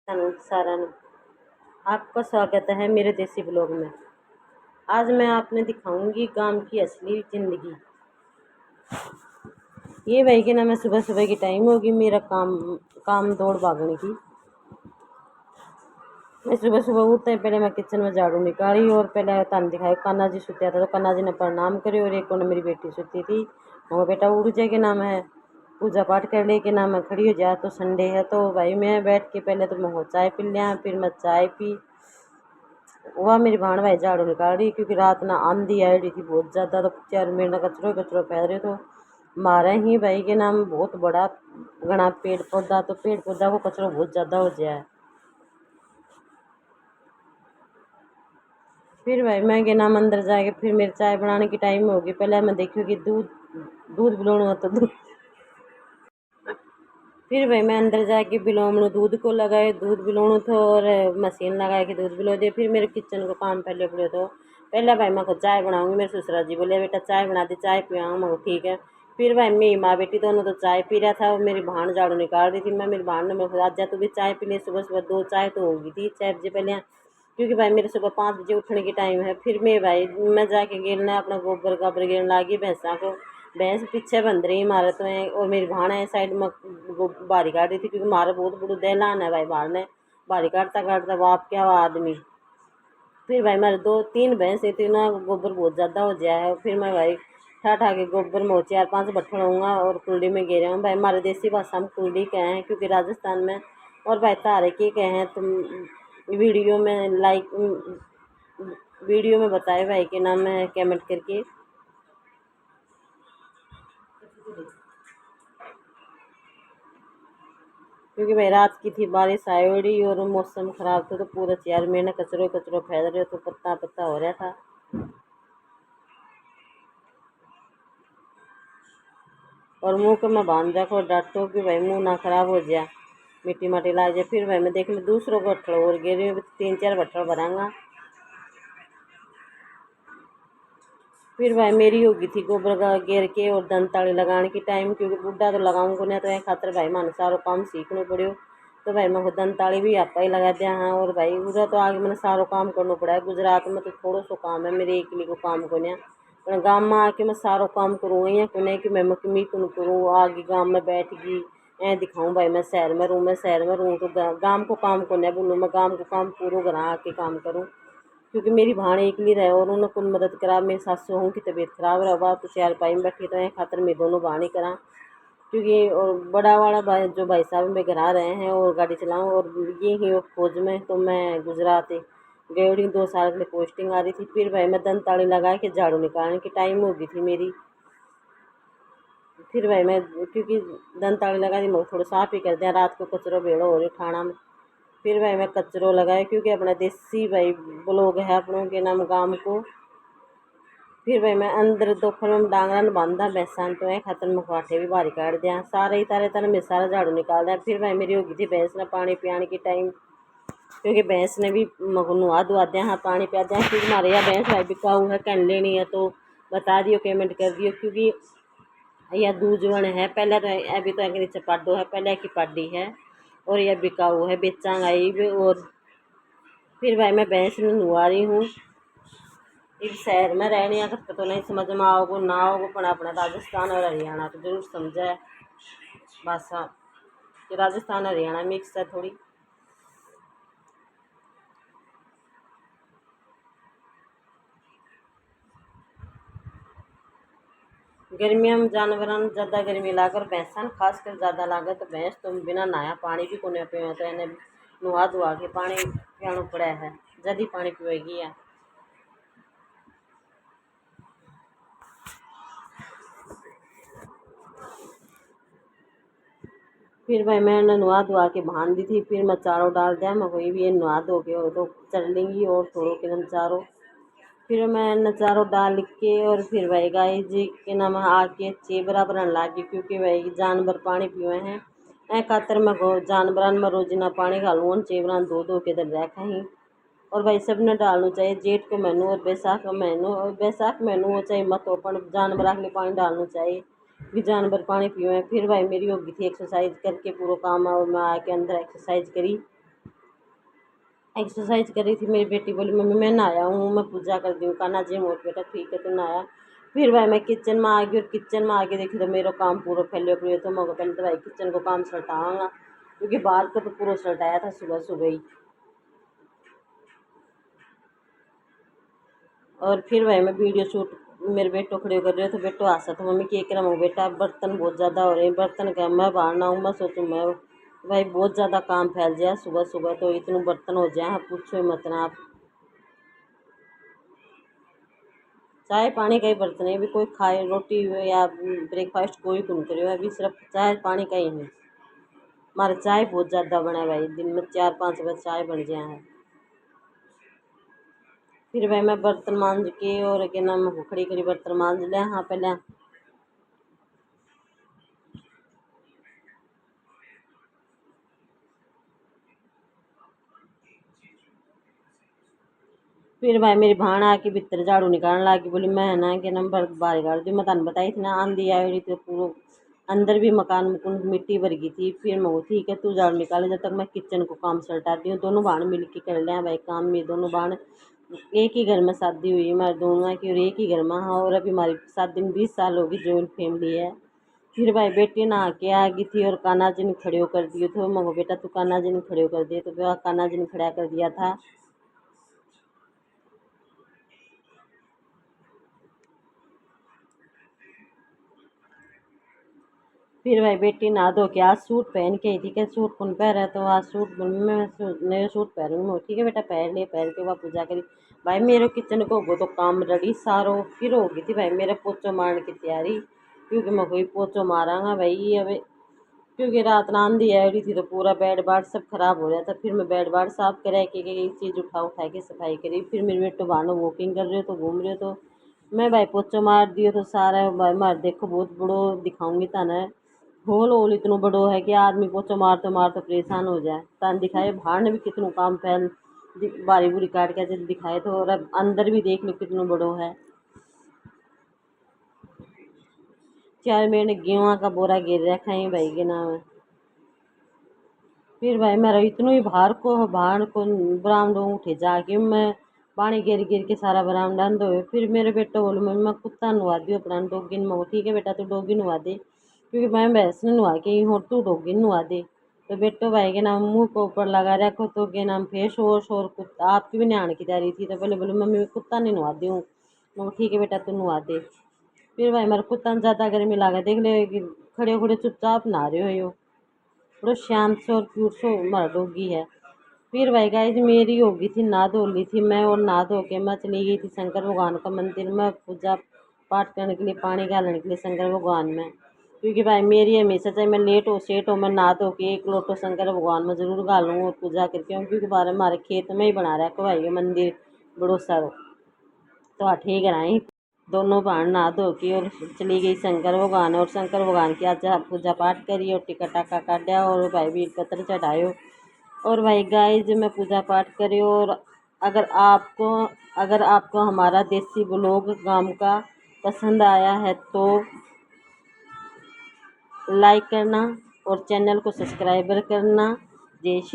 सारण, आपका स्वागत है मेरे देसी ब्लॉग में। आज मैं आपने दिखाऊंगी गांव की असली ज़िंदगी। ये भाई के ना मैं सुबह सुबह की टाइम होगी मेरा काम दौड़ भागने की। मैं सुबह सुबह उठते ही पहले मैं किचन में झाड़ू निकाली और पहले तन दिखाई कान्हा जी सुत्या था तो कान्हा जी ने प्रणाम करे और एक मेरी बेटी सुती थी। वो बेटा उठ जाए के नाम है पूजा पाठ कर ले के नाम है खड़ी हो जा। तो संडे है तो भाई मैं बैठ के पहले तो मैं चाय पी लिया, फिर मैं चाय पी। वह मेरी भाण भाई झाड़ू निकाल रही क्योंकि रात ना आंधी आई रही थी बहुत ज़्यादा, तो चार मेरे कचरो फैल रहे तो मारे ही भाई के नाम बहुत बड़ा घना पेड़ पौधा, तो पेड़ पौधा को कचरो बहुत ज़्यादा हो जाए। फिर भाई मैं के नाम अंदर जाके फिर मेरी चाय बनाने की टाइम होगी। पहले मैं देखी कि दूध दूध बिलोणु तो दूध, फिर भाई मैं अंदर जाके बिलोमणु दूध को लगाए, दूध बिलोणु तो और मशीन लगा के दूध बिलो दिए। फिर मेरे किचन को काम पहले पड़े तो पहले भाई मैं को चाय बनाऊंगी। मेरे ससुरा जी बोले बेटा चाय बना दी, चाय पियाऊँ। मैं ठीक है। फिर भाई मेरी माँ बेटी दोनों तो चाय पी रहा था और मेरी भाण झाड़ू निकाल रही थी। मैं मेरी भाण ने मेरे को आज जा तू भी चाय पी ले, सुबह सुबह 2 चाय तो होगी थी 6 बजे पहले, क्योंकि भाई मेरे सुबह 5 बजे उठने की टाइम है। फिर मैं जाके गिरना अपना गोबर गाबर गिरने लागी भैंसा को। भैंस पीछे बंध रही हमारे तो है और मेरी भाण है साइड में बारी काट रही थी क्योंकि हमारा बहुत बड़ा दहलान है भाई। बाहर ने बारी काटता काटता बाप क्या हुआ आदमी। फिर भाई मेरे 2-3 भैंस थी ना, गोबर बहुत ज़्यादा हो गया है। फिर मैं भाई ठा के गोबर में 4-5 बट्ठल होऊंगा और कुंडी में गिरे हूँ। भाई हमारे देसी भाषा में कुंडी कहे हैं क्योंकि राजस्थान में, और भाई तारे की कहे हैं तुम वीडियो में वीडियो में बताए भाई के नाम है कमेंट करके। क्योंकि भाई रात की थी बारिश आई हुई और मौसम खराब था तो पूरा चार महीने कचरो कचरो फैल रहे तो पत्ता पत्ता हो रहा था। और मुंह को मैं बांध रखो डांटो कि भाई मुंह ना खराब हो जाए, मिट्टी माटी ला जाए। फिर भाई मैं देख ली दूसरों को बट्ठल और गिर 3-4 बट्ठल भरांगा। फिर भाई मेरी होगी थी गोबर का गिर के और दंताली लगाने की टाइम, क्योंकि बुढ़ा तो लगाऊंगा नहीं तो खातर भाई माने सारो काम सीखना पड़ो। तो भाई मैं दंताली भी आपा ही लगा दिया हाँ। और भाई उधर तो आगे मैंने सारो काम करना पड़ा है। गुजरात में तो थोड़ा सो काम है मेरे एक को काम को नहीं, गाँव में आके मैं सारो काम करूँ या को नहीं कि मैं मी को करूँ आगे गाँव में बैठ गई ऐ दिखाऊँ भाई मैं शहर में रहूँ। मैं शहर में रहूँ तो गाँव को काम को नहीं बोलूँ, मैं गाँव को काम पूरा घर आके काम करूँ। क्योंकि मेरी भाण एक नहीं रहे और उन्होंने कुल मदद करा। मेरी सासू हूँ की तबीयत खराब रहा बात तो चार पाई में बैठी तो खातर मैं दोनों भाण ही करा। क्योंकि और बड़ा वाला भाई जो भाई साहब में घर आ रहे हैं और गाड़ी चलाऊँ और ये ही वो फौज में, तो मैं गुजरात गई 2 साल के लिए पोस्टिंग आ रही थी। फिर भाई मैं दंताली लगा के झाड़ू निकालने की टाइम हो गई थी मेरी। फिर भाई मैं क्योंकि दंताली लगा दी मैं थोड़ा साफ ही कर दिया, रात को कचरा भेड़ो हो रही ठाणा में। फिर भाई मैं कचरो लगाए क्योंकि अपना देसी भाई ब्लॉग है अपनों के नाम गाँव को। फिर भाई मैं अंदर दोपहर में डांगरा ने बांधा भैंसा तो है खातर मखवाटे भी बाहर काट दिया सारे ही तारे तारे में सारा झाड़ू निकाल दिया। फिर भाई मेरी होगी थी भैंस ने पानी पियाने की टाइम, क्योंकि भैंस ने भी नुहा धुआ दिया हाँ पानी पिया दिया। क्योंकि हमारे यहाँ भैंस भाई बिकाऊ है कह लेनी है तो बता दियो पेमेंट कर दियो। क्योंकि यह दूजवन है पहले तो अभी तो नीचे पाडो है पहले की पाडी है और यह बिकाऊ है बेचांगा भी। और फिर भाई मैं भैंस में नुआ रही हूँ। इस शहर में रहने का तो नहीं समझ में आओगे ना आओगे पर अपना राजस्थान और हरियाणा तो जरूर समझा है भाषा कि राजस्थान हरियाणा मिक्स है थोड़ी। गर्मियों में जानवरों में ज़्यादा गर्मी लाकर भैंसा खासकर ज़्यादा लागे तो भैंस तुम बिना नहाया पानी भी को नहीं पियो तो इन्हें नुहा धुआ के पानी पियाना पड़ा है जल्दी पानी पिएगी या। फिर भाई मैंने नुहा धुआ के बांध दी थी। फिर मैं चारों डाल दिया मैं कोई भी ये नुहा धो के हो तो चल लेंगी और थोड़ो के नम चारों। फिर मैं नचारों डाल के और फिर भाई गाय जी के नाम आके चेबरा बनने लागी क्योंकि भाई जानवर पानी पिए हैं ऐ खातर मैं जानवर में रोजाना पानी घालूँ चेबरा धो धो के दर रखा ही। और भाई सब ने डालना चाहिए जेठ के महीनों और बैसाख का महीनों, और बैसाख महीनों हो चाहे मत हो पर जानवर के लिए पानी डालना चाहिए कि जानवर पानी पिए। फिर भाई मेरी होगी थी एक्सरसाइज करके पूरा काम और मैं आके अंदर एक्सरसाइज करी। एक्सरसाइज कर रही थी। मेरी बेटी बोली मम्मी मैं नहाया हूँ, मैं पूजा कर दी हूँ। कहा ना जी मोट बेटा ठीक है तो नहाया। फिर भाई मैं किचन में आ गई और किचन में आके देखी तो मेरा काम पूरा फैले पड़े। तो मैं पहले तो भाई किचन को काम सटाऊँगा, क्योंकि बाहर को तो पूरा सटाया था सुबह सुबह ही। और फिर भाई मैं वीडियो शूट मेरे बेटो खड़े कर रहे हो तो बेटो हंसा तो मम्मी क्या कर रहा हूँ बेटा, बर्तन बहुत ज़्यादा हो रहे हैं, बर्तन का मैं बाहर ना हूँ। मैं सोचूँ मैं भाई बहुत ज़्यादा काम फैल जाए सुबह सुबह, तो इतने बर्तन हो जाए पूछो मत ना आप। चाय पानी का ही बर्तन है, अभी कोई खाए रोटी या ब्रेकफास्ट कोई कौन करे, अभी सिर्फ चाय पानी का ही है। हमारा चाय बहुत ज़्यादा बना है भाई, दिन में 4-5 बार चाय बन गया है। फिर भाई मैं बर्तन मांज के और क्या नाम खड़ी खड़ी बर्तन मांज लिया। हाँ पहले फिर भाई मेरी भाण आके भीतर झाड़ू निकालने लगी, बोली मैं ना कि नंबर बाहर गाड़ दी। मैं तन बताई थी ना आंधी आई तो पूरा अंदर भी मकान मुकुन मिट्टी भर गई थी। फिर मैं ठीक है तू झाड़ू निकाले, जब तक मैं किचन को काम सल्टाती हूँ। दोनों भाण मिल के कर लिया भाई काम में। दोनों भाण एक ही घर में शादी हुई हमारे दोनों की, और एक ही घर में। हाँ और अभी हमारी शादी में 20 साल होगी, जॉइंट फैमिली है। फिर भाई बेटी नहा के आ गई थी और कान्हा जी ने खड़े कर दिए थे। मगो बेटा तू कान्हा जी ने खड़े कर दिए, तो कान्हा जी ने खड़ा कर दिया था। फिर भाई बेटी नहा धो के आज सूट पहन के आई थी, क्या सूट कौन पहन रहा, तो आज सूट मैं नया सूट पहनूंगी। ठीक है बेटा पहन ले, पहन के वह पूजा करी। भाई मेरे किचन को हो तो काम रेडी सारो। फिर हो गई थी भाई मेरा पोचो मारने की तैयारी, क्योंकि मैं कोई पोचो मारांगा भाई अब, क्योंकि रात ना आंधी आई रही थी तो पूरा बेड बार सब खराब हो रहा था। फिर मैं बेड बार साफ करा के एक चीज़ उठा के सफाई करी। फिर मेरे बेटो बहानो वॉकिंग कर रहे हो तो घूम रहे हो, तो मैं भाई पोचो मार दियो तो सारा भाई मार देखो बहुत बड़ो दिखाऊंगी तने। होल होल इतना बड़ो है कि आदमी पोछा मार तो परेशान हो जाए। तन दिखाए बाहर ने भी कितनों काम फैल बारी बुरी काट के जब दिखाए तो, और अब अंदर भी देख लो कितना बड़ो है। चार मैंने गेहूँ का बोरा गिर रखा है भाई के नाम। फिर भाई मेरा इतना ही बाहर को बरामदों उठे जाके मैं पानी गिर गिर के सारा बरामदा अंदर हुए। फिर मेरे बेटा बोलो मम्मी मैं कुत्ता नुआ दी अपना डोगी में। ठीक है बेटा तू डोगी नुआ दे, क्योंकि मैं भैंस ने नुआ के और तू डोगी नुआ दे। तो बेटो भाई के नाम मुंह को ऊपर लगा रखो तो के नाम फेस वॉश और कुत्ता आपकी भी नहाने की तैयारी थी, तो पहले बोलो मम्मी मैं कुत्ता नहीं नुआ दी हूँ। मैं ठीक है बेटा तू नुआ दे। फिर भाई मेरे कुत्ता ने ज़्यादा गर्मी लगा देख ले कि खड़े खड़े चुपचाप नहा रहे हो, बड़ा शांत से और क्यूट सो हमारा डॉगी है। फिर भाई गाइस मेरी हो गई थी नहा धो ली थी मैं, और नहा धो के मैं चली गई थी शंकर भगवान का मंदिर में पूजा पाठ करने के लिए, पानी डालने के लिए शंकर भगवान में। क्योंकि भाई मेरी हमेशा चाहे मैं लेट हो सेट हो, मैं नहा धो के एक लोटो शंकर भगवान में ज़रूर गालूँ और पूजा करके आऊँ। क्योंकि बारे हमारे खेत में ही बना रहा है भाई मंदिर बड़ो सारो, तो ठीक है। दोनों बहन नहा धो के और चली गई शंकर भगवान, और शंकर भगवान की आज पूजा पाठ करी और टिका टाका काटा और भाई बीर पत्र चढ़ायो। और भाई गाइस मैं पूजा पाठ करी। और अगर आपको अगर आपको हमारा देसी ब्लॉग गांव का पसंद आया है तो लाइक करना और चैनल को सब्सक्राइबर करना। जय श्री